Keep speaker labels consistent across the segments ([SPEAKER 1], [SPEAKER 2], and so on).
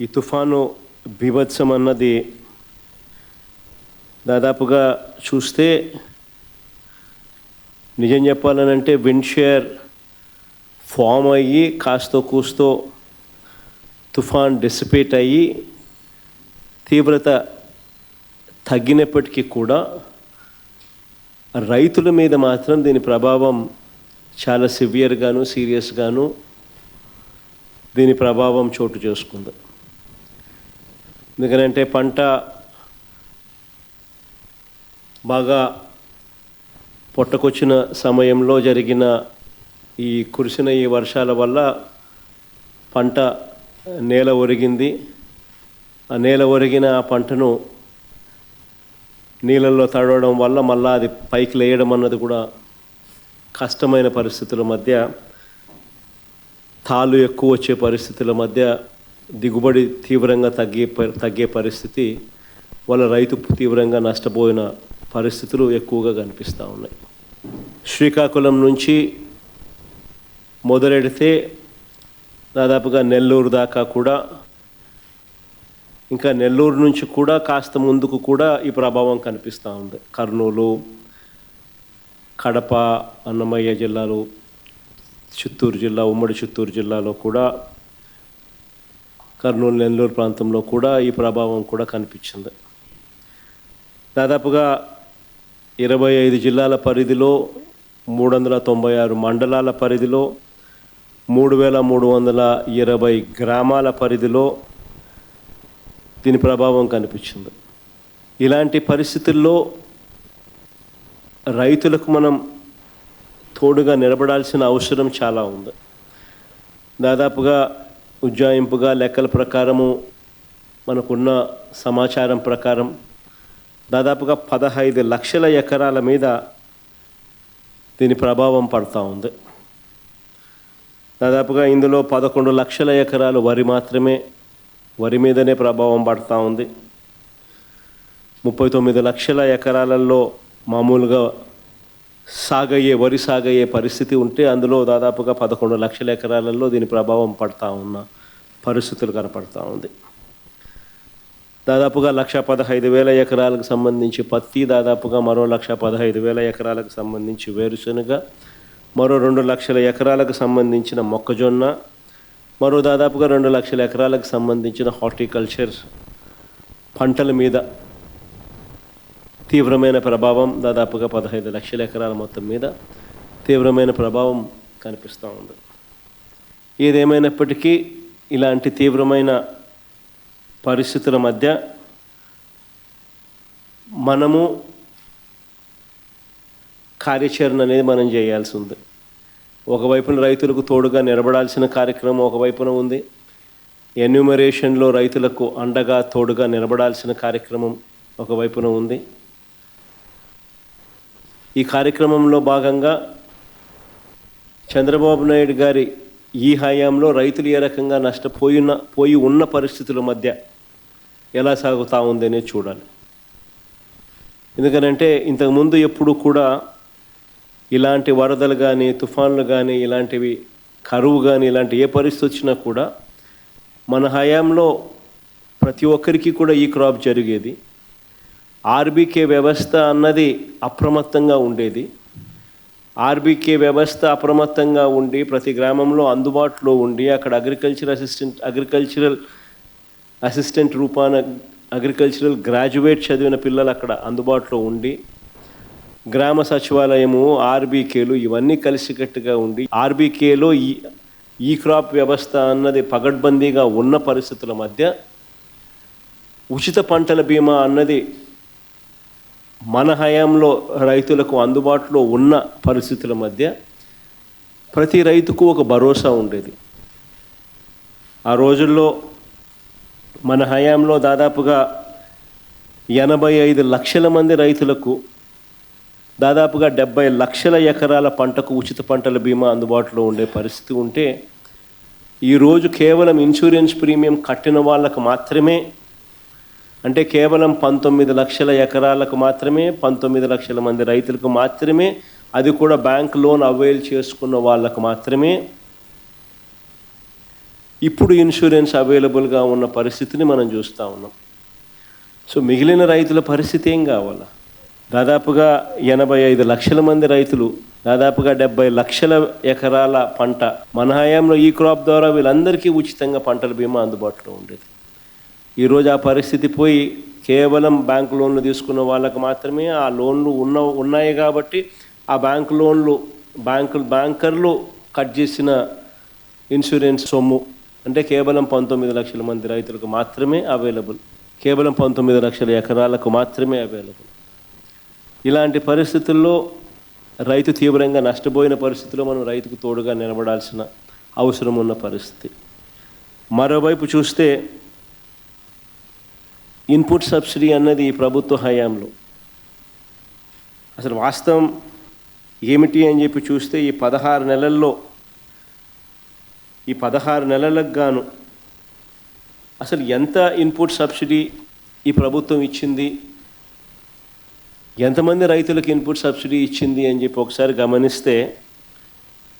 [SPEAKER 1] ఈ తుఫాను బీభత్సం అన్నది దాదాపుగా చూస్తే నిజం చెప్పాలనంటే విండ్ షేర్ ఫామ్ అయ్యి కాస్తో కూస్తో తుఫాన్ డిసిపేట్ అయ్యి తీవ్రత తగ్గినప్పటికీ కూడా రైతుల మీద మాత్రం దీని ప్రభావం చాలా సివియర్గాను సీరియస్గాను దీని ప్రభావం చోటు చేసుకుంది. ఎందుకంటే పంట బాగా పొట్టకొచ్చిన సమయంలో జరిగిన కురిసిన ఈ వర్షాల వల్ల పంట నేల ఒరిగింది. ఆ నేల ఒరిగిన ఆ పంటను నీళ్ళల్లో తడవడం వల్ల మళ్ళీ అది పైకి లేయడం అన్నది కూడా కష్టమైన పరిస్థితుల మధ్య, తాళ్ళు ఎక్కువ వచ్చే పరిస్థితుల మధ్య దిగుబడి తీవ్రంగా తగ్గే పరిస్థితి వల్ల రైతు తీవ్రంగా నష్టపోయిన పరిస్థితులు ఎక్కువగా కనిపిస్తూ ఉన్నాయి. శ్రీకాకుళం నుంచి మొదలెడితే దాదాపుగా నెల్లూరు దాకా కూడా, ఇంకా నెల్లూరు నుంచి కూడా కాస్త ముందుకు కూడా ఈ ప్రభావం కనిపిస్తూ ఉంది. కర్నూలు, కడప, అన్నమయ్య జిల్లాలు, చిత్తూరు జిల్లా, ఉమ్మడి చిత్తూరు జిల్లాలో కూడా, కర్నూలు నెల్లూరు ప్రాంతంలో కూడా ఈ ప్రభావం కూడా కనిపించింది. దాదాపుగా 25 జిల్లాల పరిధిలో, 396 మండలాల పరిధిలో, 3320 గ్రామాల పరిధిలో దీని ప్రభావం కనిపించింది. ఇలాంటి పరిస్థితుల్లో రైతులకు మనం తోడుగా నిలబడాల్సిన అవసరం చాలా ఉంది. దాదాపుగా ఉజ్జాయింపుగా లెక్కల ప్రకారము, మనకున్న సమాచారం ప్రకారం దాదాపుగా 15 లక్షల ఎకరాల మీద దీని ప్రభావం పడుతూ ఉంది. దాదాపుగా ఇందులో 11 లక్షల ఎకరాలు వరి మీదనే ప్రభావం పడుతూ ఉంది. 39 లక్షల ఎకరాలలో మామూలుగా వరి సాగయ్యే పరిస్థితి ఉంటే అందులో దాదాపుగా 11 లక్షల ఎకరాలలో దీని ప్రభావం పడుతూ ఉన్న పరిస్థితులు కనపడుతూ ఉంది. దాదాపుగా 1,15,000 ఎకరాలకు సంబంధించి పత్తి, దాదాపుగా మరో 1,15,000 ఎకరాలకు సంబంధించి వేరుశనగ, మరో 2 లక్షల ఎకరాలకు సంబంధించిన మొక్కజొన్న, మరో దాదాపుగా 2 లక్షల ఎకరాలకు సంబంధించిన హార్టికల్చర్ పంటల మీద తీవ్రమైన ప్రభావం, దాదాపుగా 15 లక్షల ఎకరాల మొత్తం మీద తీవ్రమైన ప్రభావం కనిపిస్తూ ఉంది. ఏదేమైనప్పటికీ ఇలాంటి తీవ్రమైన పరిస్థితుల మధ్య మనము కార్యాచరణ అనేది మనం చేయాల్సి ఉంది. ఒకవైపున రైతులకు తోడుగా నిలబడాల్సిన కార్యక్రమం ఒకవైపున ఉంది. ఎన్యూమరేషన్లో రైతులకు అండగా తోడుగా నిలబడాల్సిన కార్యక్రమం ఒకవైపున ఉంది. ఈ కార్యక్రమంలో భాగంగా చంద్రబాబు నాయుడు గారి ఈ హయాంలో రైతులు ఏ రకంగా నష్టపోయి ఉన్న పరిస్థితుల మధ్య ఎలా సాగుతూ ఉందనే చూడాలి. ఎందుకనంటే ఇంతకుముందు ఎప్పుడు కూడా ఇలాంటి వరదలు కానీ, తుఫాన్లు కానీ, ఇలాంటివి కరువు కానీ, ఇలాంటి ఏ పరిస్థితి వచ్చినా కూడా మన హయాంలో ప్రతి ఒక్కరికి కూడా ఈ క్రాప్ జరిగేది. ఆర్బీకే వ్యవస్థ అన్నది అప్రమత్తంగా ఉండేది. ఆర్బీకే వ్యవస్థ అప్రమత్తంగా ఉండి ప్రతి గ్రామంలో అందుబాటులో ఉండి అక్కడ అగ్రికల్చరల్ అసిస్టెంట్ రూపాన అగ్రికల్చరల్ గ్రాడ్యుయేట్ చదివిన పిల్లలు అక్కడ అందుబాటులో ఉండి, గ్రామ సచివాలయము, ఆర్బీకేలు ఇవన్నీ కలిసికట్టుగా ఉండి, ఆర్బీకేలో ఈ క్రాప్ వ్యవస్థ అన్నది పగడ్బందీగా ఉన్న పరిస్థితుల మధ్య ఉచిత పంటల బీమా అన్నది మన హయాంలో రైతులకు అందుబాటులో ఉన్న పరిస్థితుల మధ్య ప్రతి రైతుకు ఒక భరోసా ఉండేది. ఆ రోజుల్లో మన హయాంలో దాదాపుగా 85 లక్షల మంది రైతులకు దాదాపుగా 70 లక్షల ఎకరాల పంటకు ఉచిత పంటల బీమా అందుబాటులో ఉండే పరిస్థితి ఉంటే, ఈరోజు కేవలం ఇన్సూరెన్స్ ప్రీమియం కట్టిన వాళ్ళకు మాత్రమే, అంటే కేవలం 19 లక్షల ఎకరాలకు మాత్రమే, 19 లక్షల మంది రైతులకు మాత్రమే, అది కూడా బ్యాంక్ లోన్ అవైల్ చేసుకున్న వాళ్ళకు మాత్రమే ఇప్పుడు ఇన్సూరెన్స్ అవైలబుల్గా ఉన్న పరిస్థితిని మనం చూస్తూ ఉన్నాం. సో మిగిలిన రైతుల పరిస్థితి ఏం కావాలా? దాదాపుగా 85 లక్షల మంది రైతులు, దాదాపుగా 70 లక్షల ఎకరాల పంట మన హయాంలో ఈ క్రాప్ ద్వారా వీళ్ళందరికీ ఉచితంగా పంటల బీమా అందుబాటులో ఉండేది. ఈరోజు ఆ పరిస్థితి పోయి కేవలం బ్యాంకు లోన్లు తీసుకున్న వాళ్ళకు మాత్రమే ఆ లోన్లు ఉన్నాయి కాబట్టి ఆ బ్యాంకర్లు కట్ చేసిన ఇన్సూరెన్స్ సొమ్ము అంటే కేవలం 19 లక్షల మంది రైతులకు మాత్రమే అవైలబుల్, కేవలం 19 లక్షల ఎకరాలకు మాత్రమే అవైలబుల్. ఇలాంటి పరిస్థితుల్లో రైతు తీవ్రంగా నష్టపోయిన పరిస్థితిలో మనం రైతుకు తోడుగా నిలబడాల్సిన అవసరం ఉన్న పరిస్థితి. మరోవైపు చూస్తే ఇన్పుట్ సబ్సిడీ అన్నది ఈ ప్రభుత్వ హయాంలో అసలు వాస్తవం ఏమిటి అని చెప్పి చూస్తే ఈ 16 నెలలకు గాను అసలు ఎంత ఇన్పుట్ సబ్సిడీ ఈ ప్రభుత్వం ఇచ్చింది, ఎంతమంది రైతులకు ఇన్పుట్ సబ్సిడీ ఇచ్చింది అని చెప్పి ఒకసారి గమనిస్తే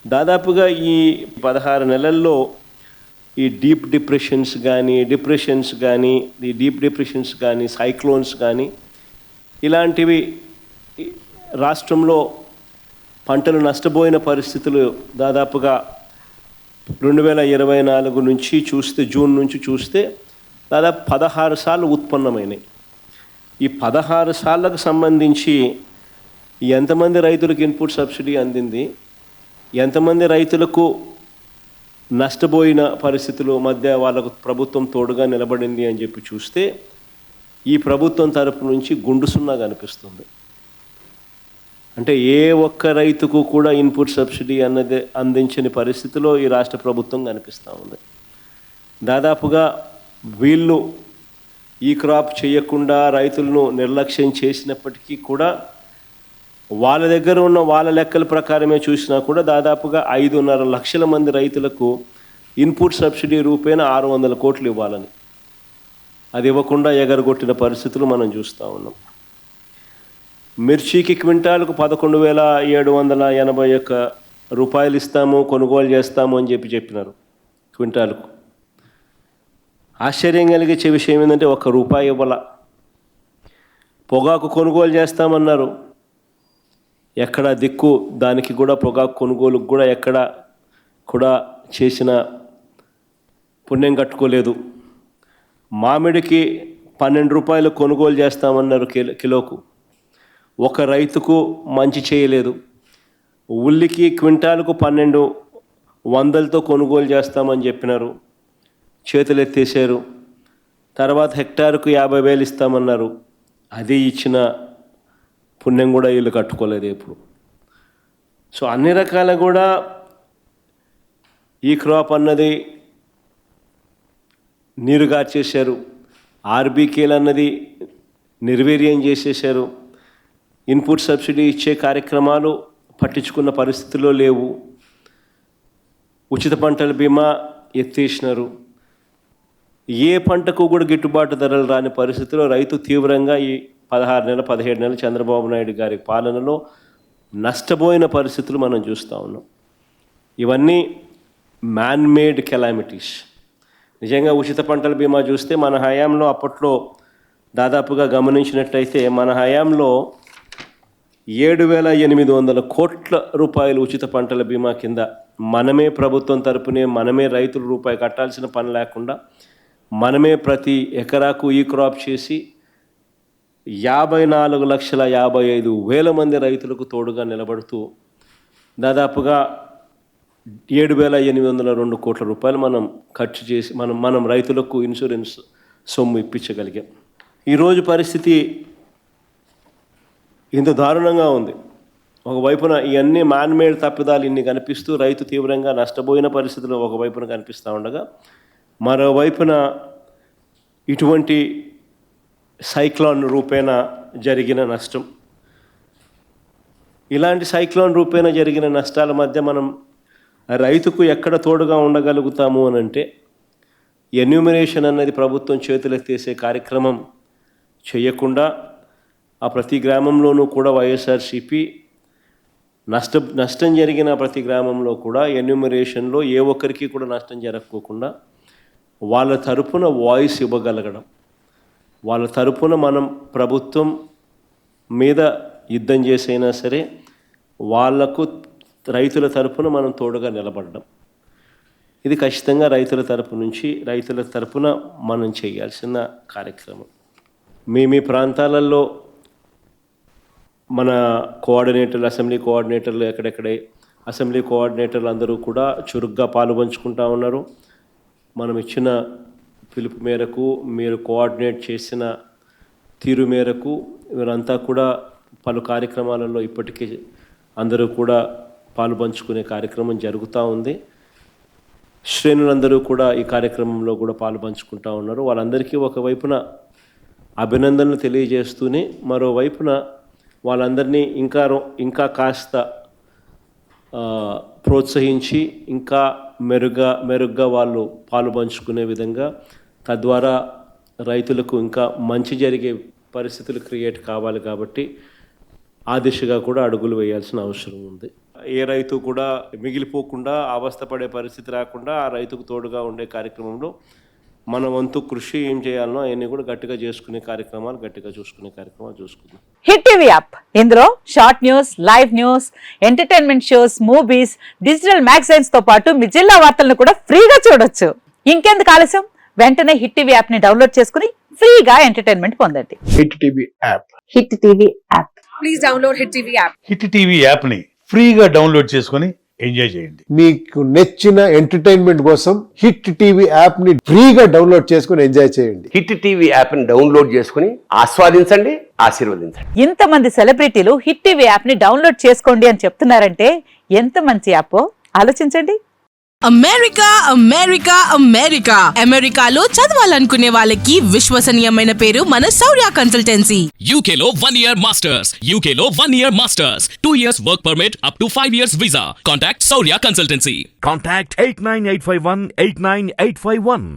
[SPEAKER 1] దాదాపుగా ఈ 16 నెలల్లో ఈ డీప్ డిప్రెషన్స్ కానీ సైక్లోన్స్ కానీ ఇలాంటివి రాష్ట్రంలో పంటలు నష్టపోయిన పరిస్థితులు దాదాపుగా 2024 నుంచి చూస్తే జూన్ నుంచి చూస్తే దాదాపు 16 సార్లు ఉత్పన్నమైనాయి. ఈ 16 సార్లకు సంబంధించి ఎంతమంది రైతులకు ఇన్పుట్ సబ్సిడీ అందింది, ఎంతమంది రైతులకు నష్టపోయిన పరిస్థితుల మధ్య వాళ్ళకు ప్రభుత్వం తోడుగా నిలబడింది అని చెప్పి చూస్తే ఈ ప్రభుత్వం తరపు నుంచి గుండు సున్నా కనిపిస్తుంది. అంటే ఏ ఒక్క రైతుకు కూడా ఇన్పుట్ సబ్సిడీ అన్నది అందించని పరిస్థితిలో ఈ రాష్ట్ర ప్రభుత్వం కనిపిస్తూ ఉంది. దాదాపుగా వీళ్ళు ఈ క్రాప్ చేయకుండా రైతులను నిర్లక్ష్యం చేసినప్పటికీ కూడా వాళ్ళ దగ్గర ఉన్న వాళ్ళ లెక్కల ప్రకారమే చూసినా కూడా దాదాపుగా 5.5 లక్షల మంది రైతులకు ఇన్పుట్ సబ్సిడీ రూపేణ 600 కోట్లు ఇవ్వాలని అది ఇవ్వకుండా ఎగరగొట్టిన పరిస్థితులు మనం చూస్తూ ఉన్నాం. మిర్చికి క్వింటాలకు 11,781 రూపాయలు ఇస్తాము, కొనుగోలు చేస్తాము అని చెప్పినారు క్వింటాలకు. ఆశ్చర్యం కలిగించే విషయం ఏంటంటే ₹1 ఇవ్వాల. పొగాకు కొనుగోలు చేస్తామన్నారు, ఎక్కడ దిక్కు దానికి కూడా పొగాకు కొనుగోలుకు కూడా ఎక్కడ కూడా చేసిన పుణ్యం కట్టుకోలేదు. మామిడికి ₹12 కొనుగోలు చేస్తామన్నారు కిలోకు, ఒక రైతుకు మంచి చేయలేదు. ఉల్లికి క్వింటాలకు 1200తో కొనుగోలు చేస్తామని చెప్పినారు, చేతులు ఎత్తేసారు. తర్వాత హెక్టారుకు 50,000 ఇస్తామన్నారు, అది ఇచ్చిన పుణ్యం కూడా వీళ్ళు కట్టుకోలేదు ఎప్పుడు. సో అన్ని రకాల కూడా ఈ క్రాప్ అన్నది నీరుగార్చేశారు, ఆర్బీకేలు అన్నది నిర్వీర్యం చేసేశారు. ఇన్పుట్ సబ్సిడీ ఇచ్చే కార్యక్రమాలు పట్టించుకున్న పరిస్థితుల్లో లేవు. ఉచిత పంటల బీమా ఎత్తేసినారు. ఏ పంటకు కూడా గిట్టుబాటు ధరలు రాని పరిస్థితిలో రైతు తీవ్రంగా ఈ 17 నెలలు చంద్రబాబు నాయుడు గారి పాలనలో నష్టపోయిన పరిస్థితులు మనం చూస్తూ ఉన్నాం. ఇవన్నీ మ్యాన్మేడ్ కెలామిటీస్. నిజంగా ఉచిత పంటల బీమా చూస్తే మన హయాంలో అప్పట్లో దాదాపుగా గమనించినట్టయితే మన హయాంలో 7,800 కోట్ల రూపాయలు ఉచిత పంటల బీమా కింద మనమే ప్రభుత్వం తరపునే మనమే రైతులు రూపాయి కట్టాల్సిన పని లేకుండా మనమే ప్రతి ఎకరాకు ఈ క్రాప్ చేసి 54,55,000 మంది రైతులకు తోడుగా నిలబడుతూ దాదాపుగా 7,802 కోట్ల రూపాయలు మనం ఖర్చు చేసి మనం రైతులకు ఇన్సూరెన్స్ సొమ్ము ఇప్పించగలిగాం. ఈరోజు పరిస్థితి ఇంత దారుణంగా ఉంది. ఒకవైపున ఇవన్నీ మ్యాన్మేడ్ తప్పిదాలు ఇన్ని కనిపిస్తూ రైతు తీవ్రంగా నష్టపోయిన పరిస్థితులు ఒకవైపున కనిపిస్తూ ఉండగా, మరోవైపున ఇటువంటి సైక్లోన్ రూపేణ జరిగిన నష్టం, ఇలాంటి సైక్లోన్ రూపేణ జరిగిన నష్టాల మధ్య మనం రైతుకు ఎక్కడ తోడుగా ఉండగలుగుతాము అని అంటే ఎన్యూమరేషన్ అన్నది ప్రభుత్వం చేతులెత్తేసే కార్యక్రమం చేయకుండా ఆ ప్రతి గ్రామంలోనూ కూడా వైఎస్ఆర్సీపీ నష్టం జరిగిన ప్రతి గ్రామంలో కూడా ఎన్యూమరేషన్లో ఏ ఒక్కరికి కూడా నష్టం జరగకోకుండా వాళ్ళ తరపున వాయిస్ ఇవ్వగలగడం, వాళ్ళ తరపున మనం ప్రభుత్వం మీద యుద్ధం చేసైనా సరే వాళ్లకు రైతుల తరపున మనం తోడుగా నిలబడడం, ఇది ఖచ్చితంగా రైతుల తరపున మనం చేయాల్సిన కార్యక్రమం. మీ ప్రాంతాలలో మన కోఆర్డినేటర్లు, అసెంబ్లీ కోఆర్డినేటర్లు ఎక్కడెక్కడే అసెంబ్లీ కోఆర్డినేటర్లు అందరూ కూడా చురుగ్గా పాలుపంచుకుంటా ఉన్నారు. మనం ఇచ్చిన పిలుపు మేరకు, మీరు కోఆర్డినేట్ చేసిన తీరు మేరకు వీరంతా కూడా పలు కార్యక్రమాలలో ఇప్పటికీ అందరూ కూడా పాలుపంచుకునే కార్యక్రమం జరుగుతూ ఉంది. శ్రేణులందరూ కూడా ఈ కార్యక్రమంలో కూడా పాలుపంచుకుంటూ ఉన్నారు. వాళ్ళందరికీ ఒకవైపున అభినందనలు తెలియజేస్తూనే మరోవైపున వాళ్ళందరినీ ఇంకా కాస్త ప్రోత్సహించి ఇంకా మెరుగ్గా వాళ్ళు పాలుపంచుకునే విధంగా, తద్వారా రైతులకు ఇంకా మంచి జరిగే పరిస్థితులు క్రియేట్ కావాలి. కాబట్టి ఆ దిశగా కూడా అడుగులు వేయాల్సిన అవసరం ఉంది. ఏ రైతు కూడా మిగిలిపోకుండా అవస్థపడే పరిస్థితి రాకుండా ఆ రైతుకు తోడుగా ఉండే కార్యక్రమంలో మన వంతు కృషి ఏం చేయాలనో అవన్నీ కూడా గట్టిగా చూసుకునే కార్యక్రమాలు చూసుకుందాం.
[SPEAKER 2] హిట్ టీవీ యాప్, ఇందులో short news, live news, entertainment shows, movies, digital magazines తో పాటు మీ జిల్లా వార్తలను కూడా ఫ్రీగా చూడొచ్చు. ఇంకెందుకు ఆలస్యం, వెంటనే హిట్ టీవీ యాప్ ని డౌన్లోడ్ చేసుకుని ఫ్రీగా ఎంటర్టైన్మెంట్ పొందండి.
[SPEAKER 3] Hit TV app.
[SPEAKER 2] Hit TV app.
[SPEAKER 4] Please download hit TV app.
[SPEAKER 5] Hit TV app ని ఫ్రీగా డౌన్లోడ్ చేసుకొని ఎంజాయ్ చేయండి.
[SPEAKER 3] మీకు నచ్చిన ఎంటర్టైన్మెంట్ కోసం హిట్ టీవీ యాప్ ని ఫ్రీగా డౌన్లోడ్ చేసుకొని ఎంజాయ్ చేయండి.
[SPEAKER 6] హిట్ టీవీ యాప్ ని డౌన్లోడ్ చేసుకుని ఆస్వాదించండి, ఆశీర్వదించండి.
[SPEAKER 2] ఇంతమంది సెలబ్రిటీలు హిట్ టీవీ యాప్ ని డౌన్లోడ్ చేసుకోండి అని చెప్తున్నారంటే ఎంత మంచి యాప్ ఆలోచించండి.
[SPEAKER 7] అమెరికాలో చదవాలనుకునే వాళ్ళకి విశ్వసనీయమైన పేరు మన శౌర్య కన్సల్టెన్సీ.
[SPEAKER 8] UK లో 1 year masters, UK లో 1 year masters, 2 years work permit up to 5 years visa. Contact Saurya Consultancy.
[SPEAKER 9] Contact 89851 89851.